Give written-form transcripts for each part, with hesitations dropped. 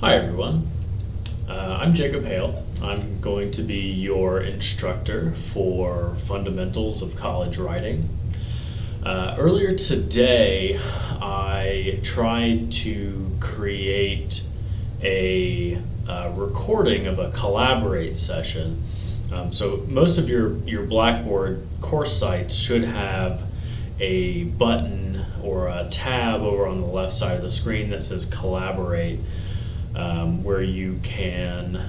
Hi everyone, I'm Jacob Hale. I'm going to be your instructor for Fundamentals of College Writing. Earlier today, I tried to create a recording of a Collaborate session. So most of your Blackboard course sites should have a button or a tab over on the left side of the screen that says Collaborate. Where you can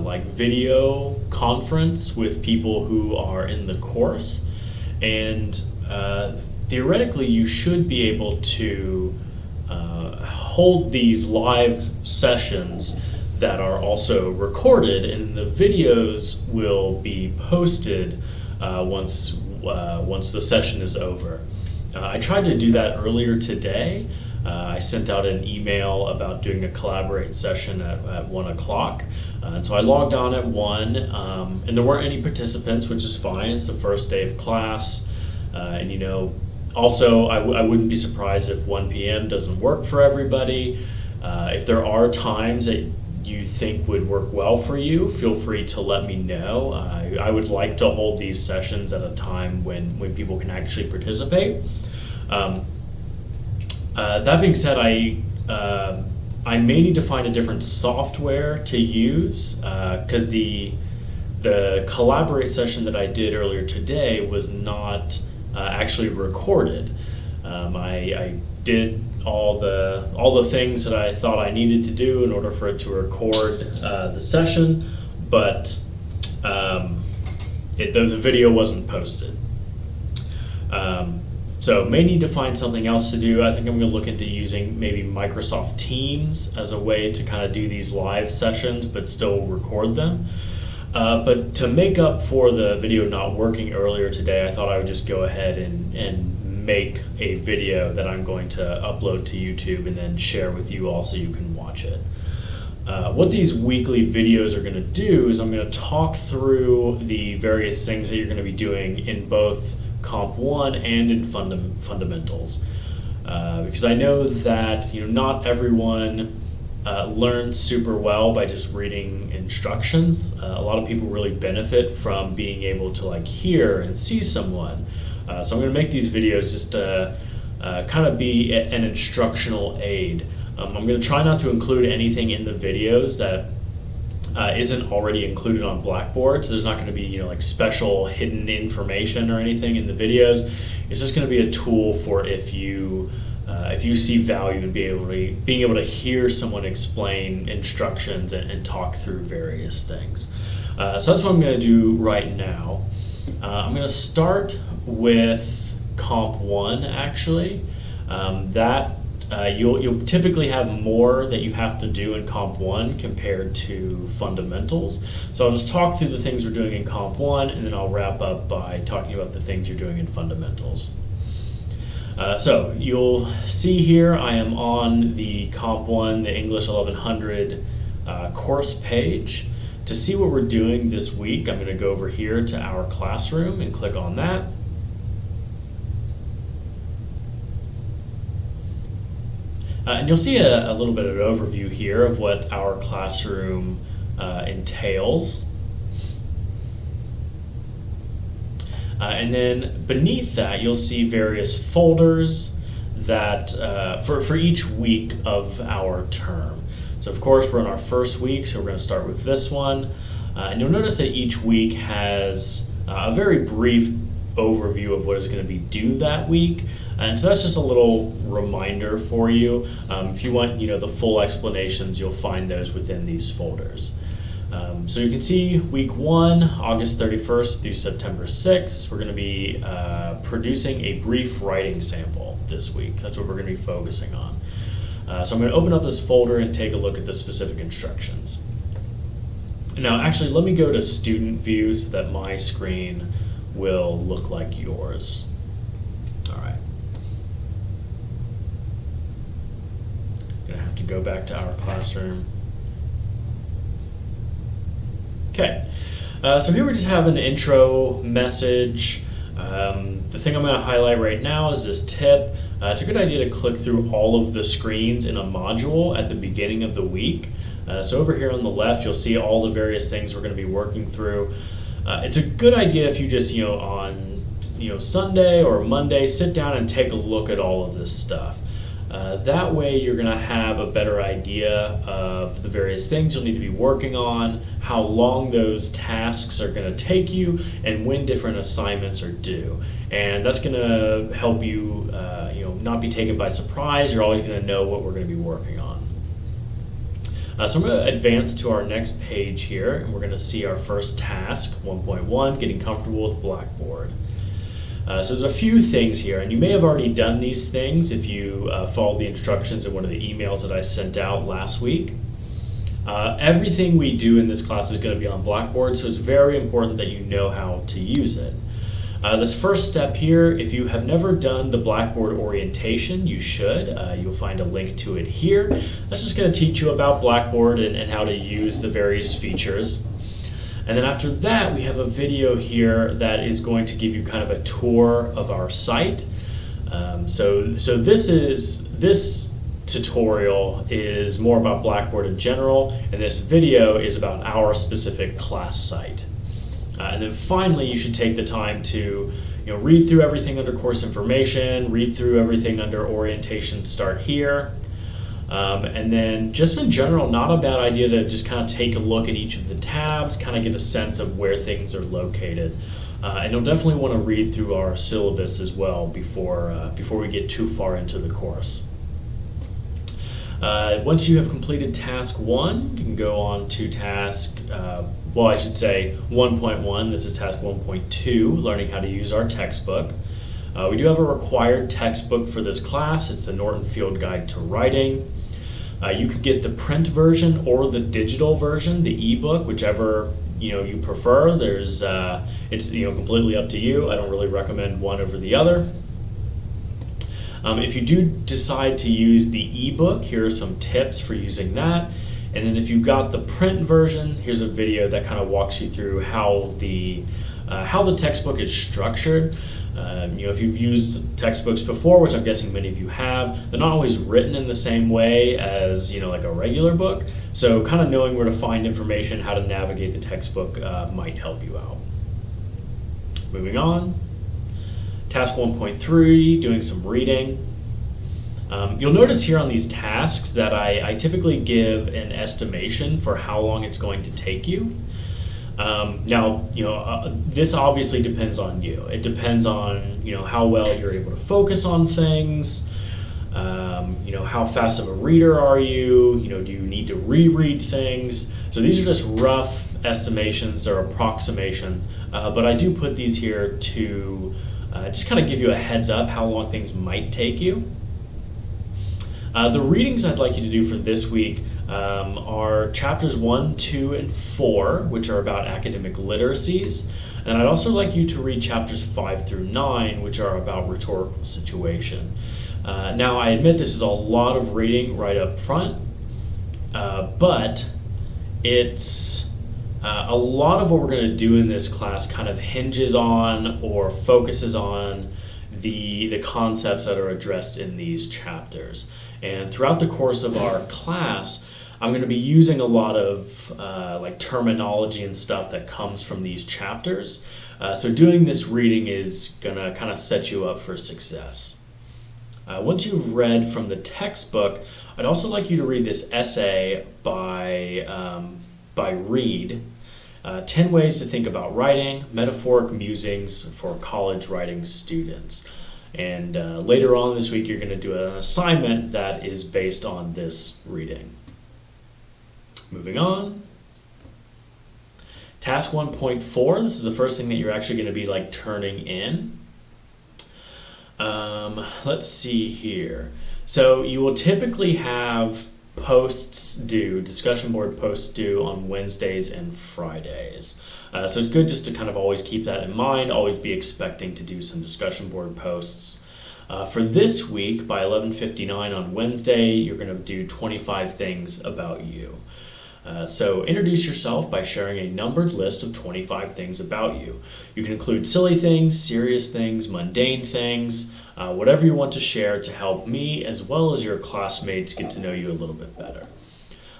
like video conference with people who are in the course, and theoretically you should be able to hold these live sessions that are also recorded, and the videos will be posted once the session is over. I tried to do that earlier today. I sent out an email about doing a Collaborate session at 1 o'clock. And so I logged on at 1, and there weren't any participants, which is fine. It's the first day of class. And also I wouldn't be surprised if 1 p.m. doesn't work for everybody. If there are times that you think would work well for you, feel free to let me know. I would like to hold these sessions at a time when people can actually participate. That being said, I may need to find a different software to use because the Collaborate session that I did earlier today was not actually recorded. I did all the things that I thought I needed to do in order for it to record the session, but the video wasn't posted. So may need to find something else to do. I think I'm going to look into using maybe Microsoft Teams as a way to kind of do these live sessions but still record them. But to make up for the video not working earlier today, I thought I would just go ahead and make a video that I'm going to upload to YouTube and then share with you all so you can watch it. What these weekly videos are going to do is I'm going to talk through the various things that you're going to be doing in both Comp 1 and in Fundamentals, because I know that not everyone learns super well by just reading instructions. A lot of people really benefit from being able to hear and see someone. So I'm going to make these videos just to kind of be an instructional aid. I'm going to try not to include anything in the videos that isn't already included on Blackboard, so there's not going to be special hidden information or anything in the videos. It's just going to be a tool for if you see value in being able to hear someone explain instructions and talk through various things. So that's what I'm going to do right now. I'm going to start with Comp 1 actually. You'll typically have more that you have to do in Comp 1 compared to Fundamentals. So I'll just talk through the things we're doing in Comp 1, and then I'll wrap up by talking about the things you're doing in Fundamentals. So you'll see here I am on the Comp 1, the English 1100 course page. To see what we're doing this week, I'm going to go over here to our classroom and click on that. And you'll see a little bit of an overview here of what our classroom entails. And then beneath that, you'll see various folders that for each week of our term. So of course, we're in our first week, so we're going to start with this one. And you'll notice that each week has a very brief overview of what is going to be due that week. And so that's just a little reminder for you. If you want the full explanations, you'll find those within these folders. So you can see week 1, August 31st through September 6th, we're going to be producing a brief writing sample this week. That's what we're going to be focusing on. So I'm going to open up this folder and take a look at the specific instructions. Now actually, let me go to student view so that my screen will look like yours. All right. Gonna have to go back to our classroom. Okay, so here we just have an intro message. The thing I'm going to highlight right now is this tip. It's a good idea to click through all of the screens in a module at the beginning of the week. So over here on the left, you'll see all the various things we're going to be working through. It's a good idea if you just, on Sunday or Monday, sit down and take a look at all of this stuff. That way you're going to have a better idea of the various things you'll need to be working on, how long those tasks are going to take you, and when different assignments are due. And that's going to help you, not be taken by surprise. You're always going to know what we're going to be working on. So I'm going to advance to our next page here, and we're going to see our first task, 1.1, getting comfortable with Blackboard. So there's a few things here, and you may have already done these things if you followed the instructions in one of the emails that I sent out last week. Everything we do in this class is going to be on Blackboard, so it's very important that you know how to use it. This first step here, if you have never done the Blackboard orientation, you should. You'll find a link to it here. That's just going to teach you about Blackboard and how to use the various features. And then after that, we have a video here that is going to give you kind of a tour of our site. So this tutorial is more about Blackboard in general, and this video is about our specific class site. And then finally, you should take the time to read through everything under course information, read through everything under orientation start here. And then just in general, not a bad idea to just kind of take a look at each of the tabs, kind of get a sense of where things are located. And you'll definitely want to read through our syllabus as well before we get too far into the course. Once you have completed task 1, you can go on to task, 1.1. This is task 1.2, learning how to use our textbook. We do have a required textbook for this class. It's the Norton Field Guide to Writing. You could get the print version or the digital version, the ebook, whichever you prefer. It's completely up to you. I don't really recommend one over the other. If you do decide to use the ebook, here are some tips for using that. And then if you've got the print version, here's a video that kind of walks you through how the textbook is structured. If you've used textbooks before, which I'm guessing many of you have, they're not always written in the same way as like a regular book. So kind of knowing where to find information, how to navigate the textbook might help you out. Moving on. Task 1.3, doing some reading. You'll notice here on these tasks that I typically give an estimation for how long it's going to take you. This obviously depends on you. It depends on how well you're able to focus on things. How fast of a reader are you? Do you need to reread things? So these are just rough estimations or approximations, but I do put these here to just kind of give you a heads up how long things might take you. The readings I'd like you to do for this week are chapters 1, 2, and 4, which are about academic literacies. And I'd also like you to read chapters 5 through 9, which are about rhetorical situation. Now, I admit this is a lot of reading right up front, but it's a lot of what we're going to do in this class kind of hinges on or focuses on the concepts that are addressed in these chapters. And throughout the course of our class, I'm going to be using a lot of terminology and stuff that comes from these chapters. So doing this reading is going to kind of set you up for success. Once you've read from the textbook, I'd also like you to read this essay by Reed, 10 Ways to Think About Writing, Metaphoric Musings for College Writing Students. And later on this week, you're going to do an assignment that is based on this reading. Moving on. Task 1.4, this is the first thing that you're actually going to be turning in. Let's see here. So you will typically have posts due, discussion board posts due on Wednesdays and Fridays. So it's good just to kind of always keep that in mind, always be expecting to do some discussion board posts. For this week, by 11:59 on Wednesday, you're going to do 25 things about you. So introduce yourself by sharing a numbered list of 25 things about you. You can include silly things, serious things, mundane things, whatever you want to share to help me as well as your classmates get to know you a little bit better.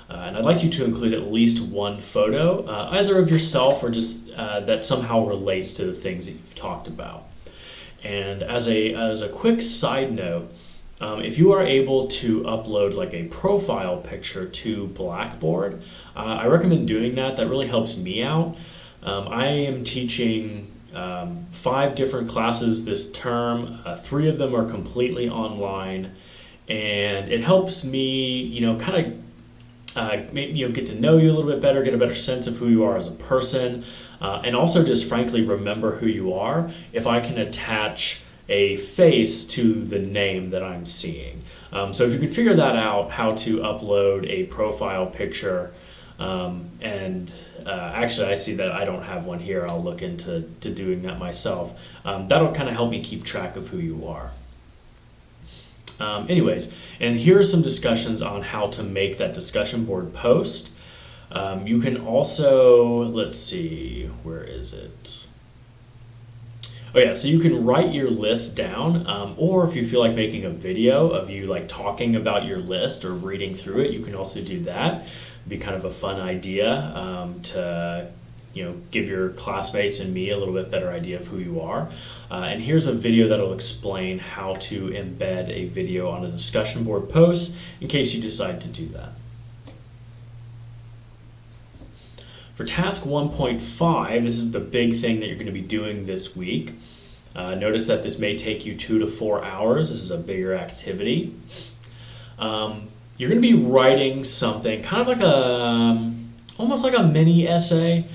And I'd like you to include at least one photo, either of yourself or just that somehow relates to the things that you've talked about. And as a quick side note, if you are able to upload like a profile picture to Blackboard, I recommend doing that. That really helps me out. I am teaching 5 different classes this term. 3 of them are completely online, and it helps me, kind of get to know you a little bit better, get a better sense of who you are as a person, and also just frankly remember who you are if I can attach a face to the name that I'm seeing. So if you could figure that out, how to upload a profile picture, and actually I see that I don't have one here. I'll look into doing that myself. That'll kind of help me keep track of who you are. Anyways, and here are some discussions on how to make that discussion board post. You can also, let's see, where is it? Oh yeah, so you can write your list down, or if you feel like making a video of you like talking about your list or reading through it, you can also do that. It'd be kind of a fun idea to give your classmates and me a little bit better idea of who you are. And here's a video that'll explain how to embed a video on a discussion board post in case you decide to do that. For task 1.5, this is the big thing that you're going to be doing this week. Notice that this may take you 2 to 4 hours. This is a bigger activity. You're going to be writing something kind of like almost like a mini essay.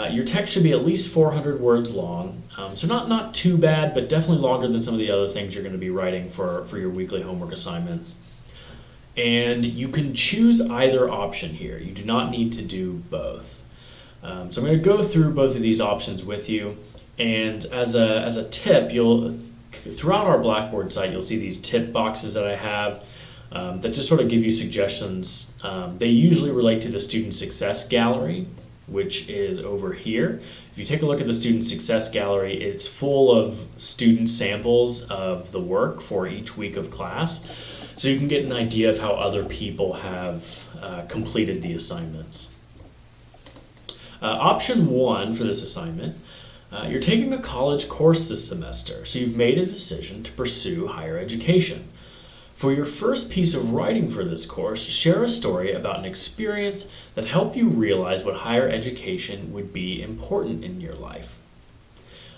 Your text should be at least 400 words long, so not too bad, but definitely longer than some of the other things you're going to be writing for your weekly homework assignments. And you can choose either option here. You do not need to do both. So I'm going to go through both of these options with you, and as a tip, throughout our Blackboard site you'll see these tip boxes that I have that just sort of give you suggestions. They usually relate to the Student Success Gallery, which is over here. If you take a look at the Student Success Gallery, it's full of student samples of the work for each week of class, so you can get an idea of how other people have completed the assignments. Option 1 for this assignment, you're taking a college course this semester, so you've made a decision to pursue higher education. For your first piece of writing for this course, share a story about an experience that helped you realize what higher education would be important in your life.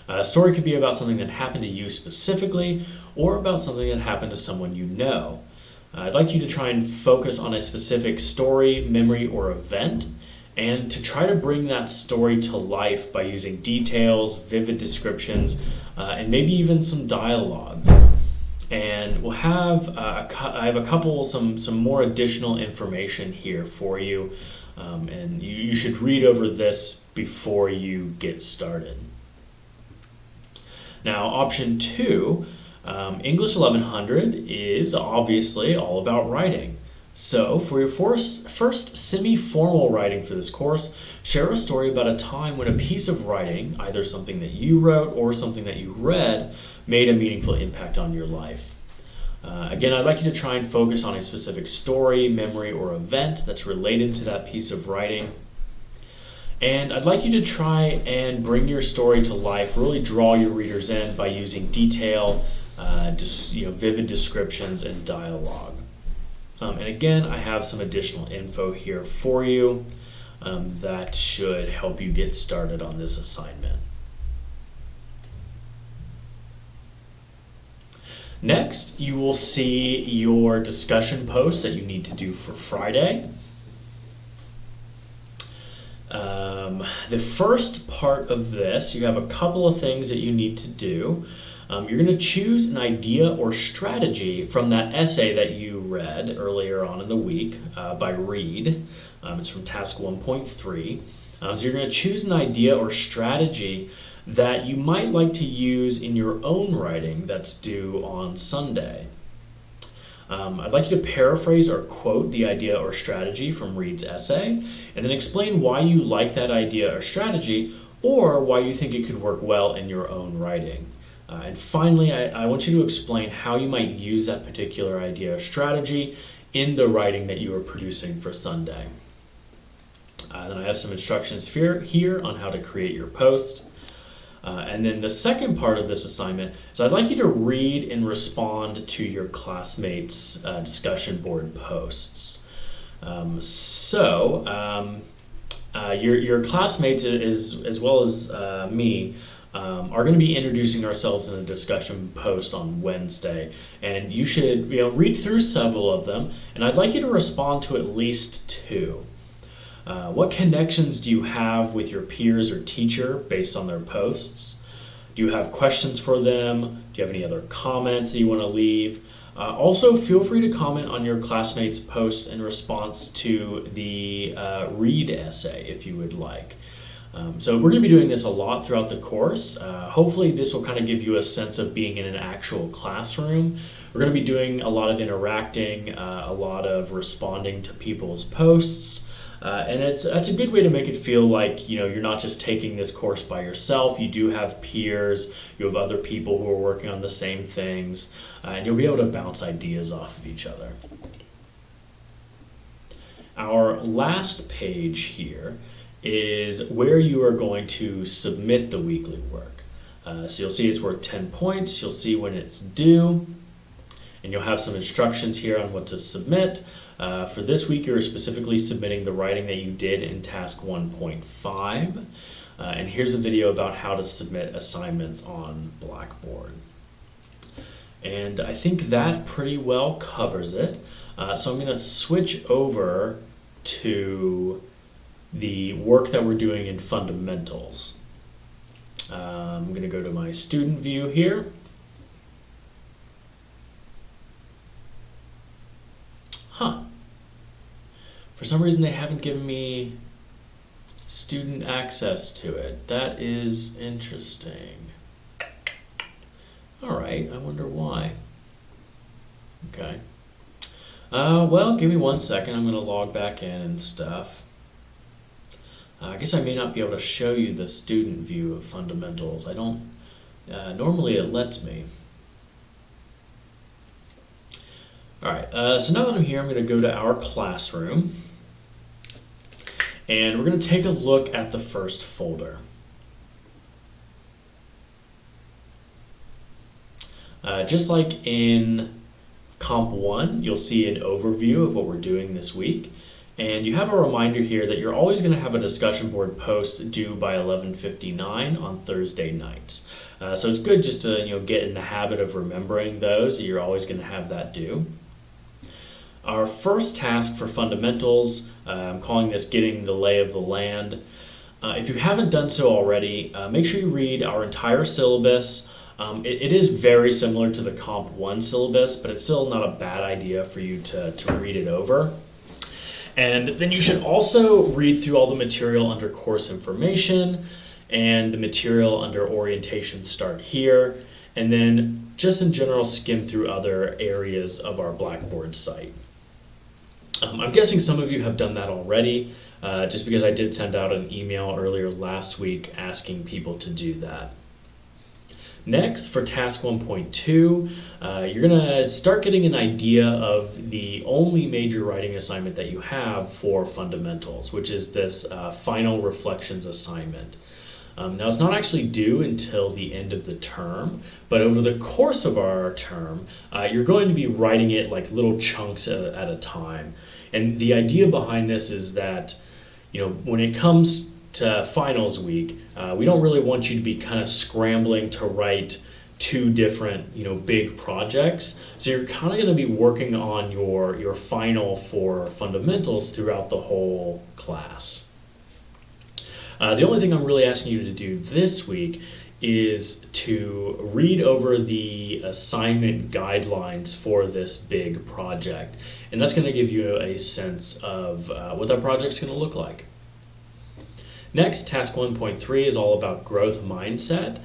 A story could be about something that happened to you specifically, or about something that happened to someone you know. I'd like you to try and focus on a specific story, memory, or event, and to try to bring that story to life by using details, vivid descriptions, and maybe even some dialogue. And we'll have I have a couple some more additional information here for you, and you should read over this before you get started. Now, option 2, English 1100 is obviously all about writing. So for your first semi-formal writing for this course, share a story about a time when a piece of writing, either something that you wrote or something that you read, made a meaningful impact on your life. Again, I'd like you to try and focus on a specific story, memory, or event that's related to that piece of writing. And I'd like you to try and bring your story to life, really draw your readers in by using detail, vivid descriptions, and dialogue. And again, I have some additional info here for you that should help you get started on this assignment. Next, you will see your discussion posts that you need to do for Friday. The first part of this, you have a couple of things that you need to do. You're going to choose an idea or strategy from that essay that you read earlier on in the week by Reed. It's from task 1.3. So you're going to choose an idea or strategy that you might like to use in your own writing that's due on Sunday. I'd like you to paraphrase or quote the idea or strategy from Reed's essay, and then explain why you like that idea or strategy, or why you think it could work well in your own writing. And finally, I want you to explain how you might use that particular idea or strategy in the writing that you are producing for Sunday. Then I have some instructions here on how to create your post. And then the second part of this assignment is I'd like you to read and respond to your classmates' discussion board posts. Your classmates, as well as me, are going to be introducing ourselves in a discussion post on Wednesday. And you should read through several of them, and I'd like you to respond to at least two. What connections do you have with your peers or teacher based on their posts? Do you have questions for them? Do you have any other comments that you want to leave? Also, feel free to comment on your classmates' posts in response to the Reed essay if you would like. So we're going to be doing this a lot throughout the course. Hopefully this will kind of give you a sense of being in an actual classroom. We're going to be doing a lot of interacting, a lot of responding to people's posts. And that's a good way to make it feel like you're not just taking this course by yourself. You do have peers, you have other people who are working on the same things, and you'll be able to bounce ideas off of each other. Our last page here is where you are going to submit the weekly work. So you'll see it's worth 10 points, you'll see when it's due, and you'll have some instructions here on what to submit. For this week, you're specifically submitting the writing that you did in task 1.5. And here's a video about how to submit assignments on Blackboard. And I think that pretty well covers it. So I'm going to switch over to the work that we're doing in fundamentals. I'm going to go to my student view here. For some reason they haven't given me student access to it. That is interesting. Alright, I wonder why. Okay. Well, give me 1 second. I'm going to log back in and stuff. I guess I may not be able to show you the student view of fundamentals. I don't, normally it lets me. Alright, so now that I'm here, I'm going to go to our classroom. And we're going to take a look at the first folder. Just like in Comp 1, you'll see an overview of what we're doing this week. And you have a reminder here that you're always going to have a discussion board post due by 11:59 on Thursday nights. So it's good just to get in the habit of remembering those, that you're always going to have that due. Our first task for fundamentals, I'm calling this Getting the Lay of the Land. If you haven't done so already, make sure you read our entire syllabus. It is very similar to the Comp 1 syllabus, but it's still not a bad idea for you to read it over. And then you should also read through all the material under course information and the material under orientation start here, and then just in general skim through other areas of our Blackboard site. I'm guessing some of you have done that already, just because I did send out an email earlier last week asking people to do that. Next, for task 1.2, you're going to start getting an idea of the only major writing assignment that you have for fundamentals, which is this final reflections assignment. Now, it's not actually due until the end of the term, but over the course of our term, you're going to be writing it like little chunks at a time. And the idea behind this is that, when it comes to finals week, we don't really want you to be kind of scrambling to write two different, big projects. So you're kind of going to be working on your final for fundamentals throughout the whole class. The only thing I'm really asking you to do this week is to read over the assignment guidelines for this big project. And that's going to give you a sense of what that project's going to look like. Next, task 1.3 is all about growth mindset.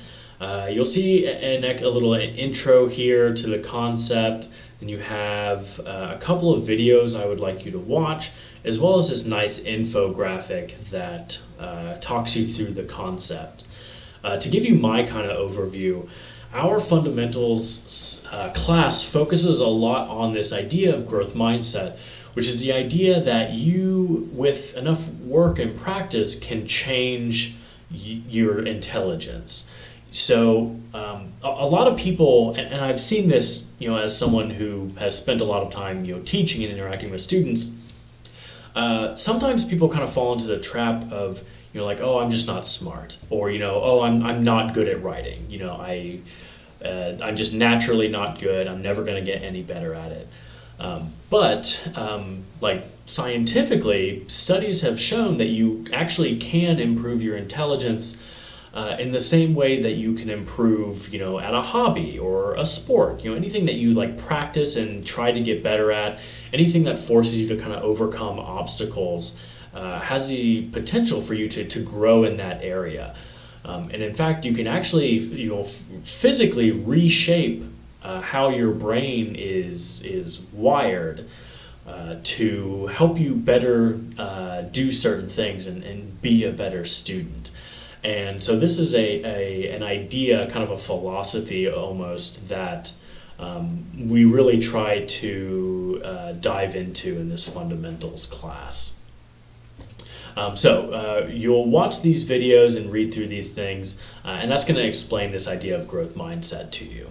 You'll see a little intro here to the concept, and you have a couple of videos I would like you to watch, as well as this nice infographic that talks you through the concept. To give you my kind of overview, our fundamentals class focuses a lot on this idea of growth mindset, which is the idea that you, with enough work and practice, can change your intelligence. So a lot of people, and I've seen this, as someone who has spent a lot of time, teaching and interacting with students. Sometimes people kind of fall into the trap of, like, oh, I'm just not smart, or oh, I'm not good at writing. I'm just naturally not good. I'm never going to get any better at it. But like scientifically, studies have shown that you actually can improve your intelligence in the same way that you can improve, at a hobby or a sport. Anything that you like practice and try to get better at, anything that forces you to kind of overcome obstacles, has the potential for you to grow in that area. And in fact, you can actually, physically reshape how your brain is wired to help you better do certain things and be a better student. And so this is an idea, kind of a philosophy almost, that we really try to dive into in this fundamentals class. So you'll watch these videos and read through these things, and that's going to explain this idea of growth mindset to you.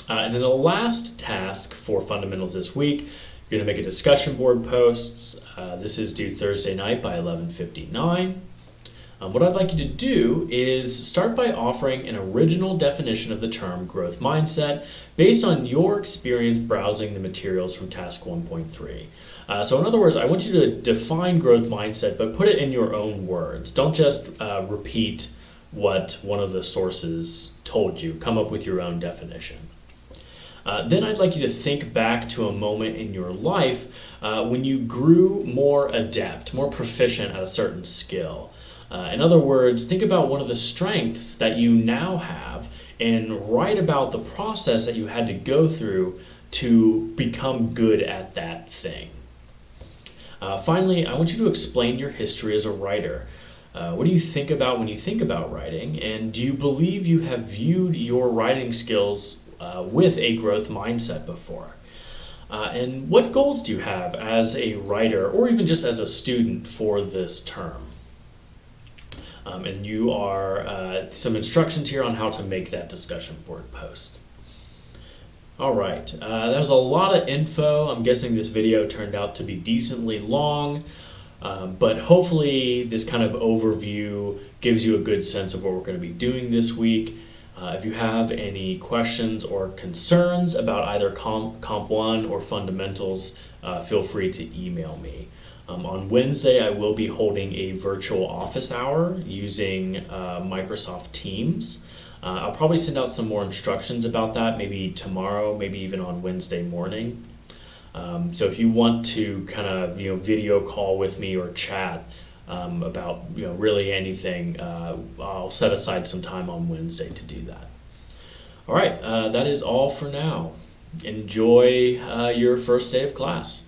And then the last task for fundamentals this week, you're going to make a discussion board posts. This is due Thursday night by 11:59. What I'd like you to do is start by offering an original definition of the term growth mindset based on your experience browsing the materials from task 1.3. So in other words, I want you to define growth mindset, but put it in your own words. Don't just repeat what one of the sources told you. Come up with your own definition. Then I'd like you to think back to a moment in your life when you grew more adept, more proficient at a certain skill. In other words, think about one of the strengths that you now have and write about the process that you had to go through to become good at that thing. Finally, I want you to explain your history as a writer. What do you think about when you think about writing? And do you believe you have viewed your writing skills with a growth mindset before? And what goals do you have as a writer or even just as a student for this term? And you are some instructions here on how to make that discussion board post. All right, that was a lot of info. I'm guessing this video turned out to be decently long, but hopefully this kind of overview gives you a good sense of what we're going to be doing this week. If you have any questions or concerns about either Comp 1 or fundamentals, feel free to email me. On Wednesday, I will be holding a virtual office hour using Microsoft Teams. I'll probably send out some more instructions about that, maybe tomorrow, maybe even on Wednesday morning. So if you want to kind of video call with me or chat about really anything, I'll set aside some time on Wednesday to do that. All right, that is all for now. Enjoy your first day of class.